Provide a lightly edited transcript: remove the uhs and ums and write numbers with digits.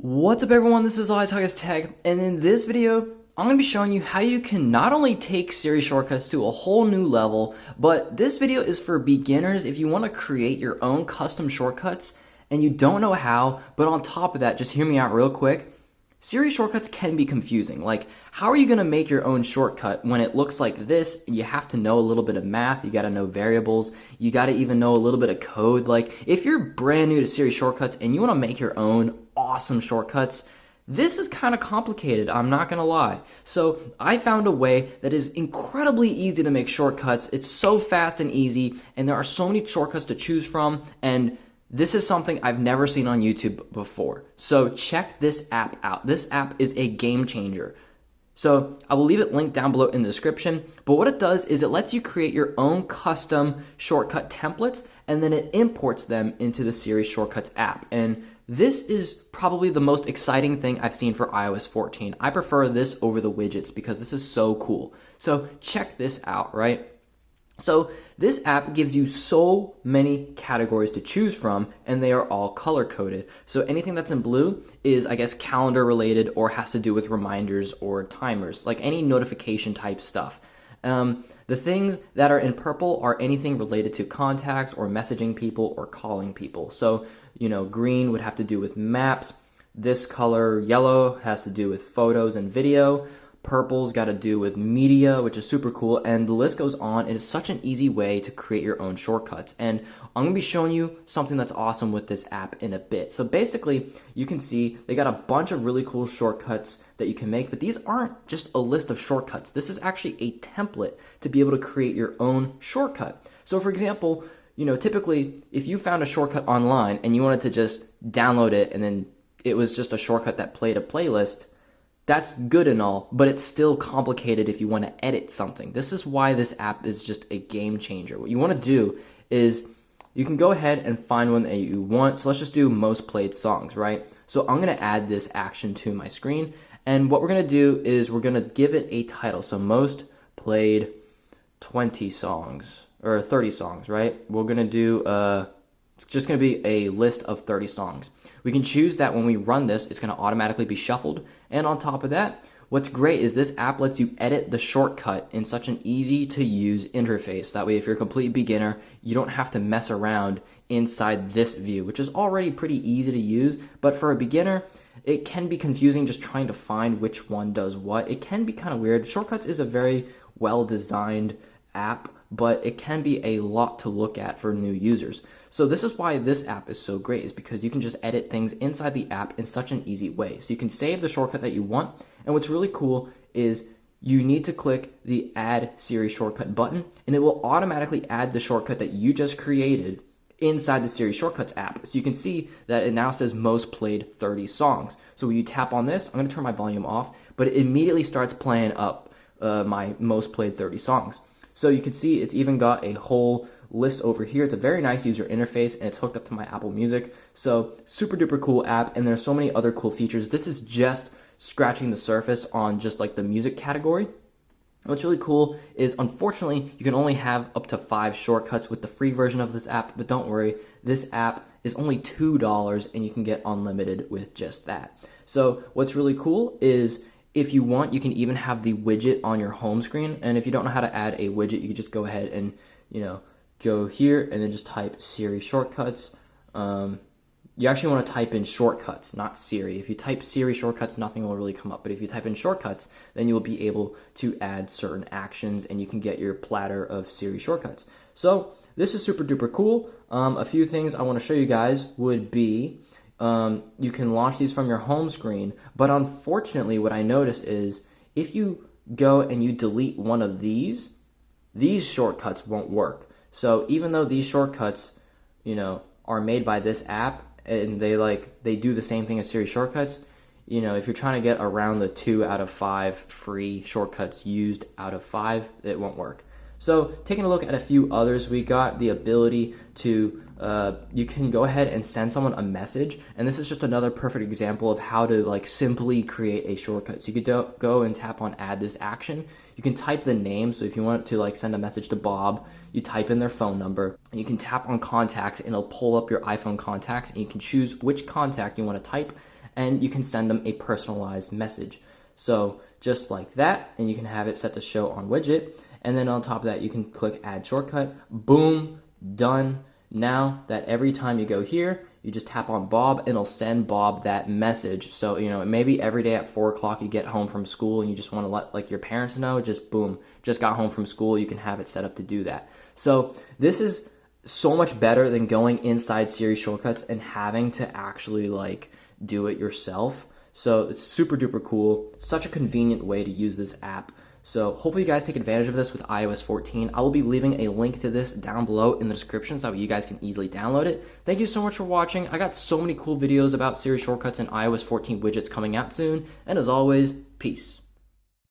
What's up everyone, this is iOS Tech, and in this video, I'm going to be showing you how you can not only take Siri shortcuts to a whole new level, but this video is for beginners if you want to create your own custom shortcuts and you don't know how, but on top of that, just hear me out real quick. Siri shortcuts can be confusing. Like, how are you going to make your own shortcut when it looks like this? You have to know a little bit of math, you got to know variables, you got to even know a little bit of code. Like, if you're brand new to Siri shortcuts and you want to make your own awesome shortcuts, this is kind of complicated, I'm not gonna lie. So I found a way that is incredibly easy to make shortcuts. It's so fast and easy, and there are so many shortcuts to choose from, and this is something I've never seen on YouTube before. So check this app out. This app is a game changer. So I will leave it linked down below in the description, but what it does is it lets you create your own custom shortcut templates, and then it imports them into the Siri Shortcuts app. And this is probably the most exciting thing I've seen for iOS 14. I prefer this over the widgets because this is so cool. So check this out, right? So this app gives you so many categories to choose from, and they are all color coded. So anything that's in blue is, I guess, calendar related or has to do with reminders or timers, like any notification type stuff. The things that are in purple are anything related to contacts or messaging people or calling people. So, you know, green would have to do with maps. This color, yellow, has to do with photos and video. Purple's got to do with media, which is super cool, and the list goes on. It is such an easy way to create your own shortcuts, and I'm going to be showing you something that's awesome with this app in a bit. So basically, you can see they got a bunch of really cool shortcuts that you can make, but these aren't just a list of shortcuts. This is actually a template to be able to create your own shortcut. So for example, you know, typically, if you found a shortcut online and you wanted to just download it and then it was just a shortcut that played a playlist, that's good and all, but it's still complicated if you want to edit something. This is why this app is just a game changer. What you want to do is you can go ahead and find one that you want. So let's just do most played songs, right? So I'm going to add this action to my screen. And what we're going to do is we're going to give it a title. So most played 20 songs or 30 songs, right? We're going to do it's just going to be a list of 30 songs. We can choose that when we run this, it's going to automatically be shuffled. And on top of that, what's great is this app lets you edit the shortcut in such an easy to use interface. That way, if you're a complete beginner, you don't have to mess around inside this view, which is already pretty easy to use. But for a beginner, it can be confusing just trying to find which one does what. It can be kind of weird. Shortcuts is a very well-designed app, but it can be a lot to look at for new users. So this is why this app is so great, is because you can just edit things inside the app in such an easy way. So you can save the shortcut that you want, and what's really cool is you need to click the Add Siri Shortcut button, and it will automatically add the shortcut that you just created inside the Siri Shortcuts app. So you can see that it now says most played 30 songs. So when you tap on this, I'm going to turn my volume off, but it immediately starts playing up my most played 30 songs. So you can see it's even got a whole list over here. It's a very nice user interface, and it's hooked up to my Apple Music. So super duper cool app, and there's so many other cool features. This is just scratching the surface on just like the music category. What's really cool is, unfortunately, you can only have up to 5 shortcuts with the free version of this app, but don't worry, this app is only $2 and you can get unlimited with just that. So what's really cool is, if you want, you can even have the widget on your home screen. And if you don't know how to add a widget, you can just go ahead and, you know, go here and then just type Siri Shortcuts. You actually want to type in shortcuts, not Siri. If you type Siri Shortcuts, nothing will really come up. But if you type in shortcuts, then you will be able to add certain actions and you can get your platter of Siri Shortcuts. So this is super duper cool. A few things I want to show you guys would be, you can launch these from your home screen, but unfortunately what I noticed is if you go and you delete one of these shortcuts won't work. So even though these shortcuts, you know, are made by this app and they do the same thing as Siri Shortcuts, you know, if you're trying to get around the 2 out of 5 free shortcuts used out of 5, it won't work. So taking a look at a few others, we got the ability to, you can go ahead and send someone a message, and this is just another perfect example of how to like simply create a shortcut. So you could go and tap on add this action. You can type the name, so if you want to like send a message to Bob, you type in their phone number, and you can tap on contacts and it'll pull up your iPhone contacts, and you can choose which contact you want to type, and you can send them a personalized message. So just like that, and you can have it set to show on widget. And then on top of that, you can click add shortcut. Boom, done. Now that every time you go here, you just tap on Bob and it'll send Bob that message. So, maybe every day at 4 o'clock you get home from school and you just want to let like your parents know, just boom, just got home from school. You can have it set up to do that. So this is so much better than going inside Siri Shortcuts and having to actually like do it yourself. So it's super duper cool. Such a convenient way to use this app. So hopefully you guys take advantage of this with iOS 14. I will be leaving a link to this down below in the description so you guys can easily download it. Thank you so much for watching. I got so many cool videos about Siri Shortcuts and iOS 14 widgets coming out soon. And as always, peace.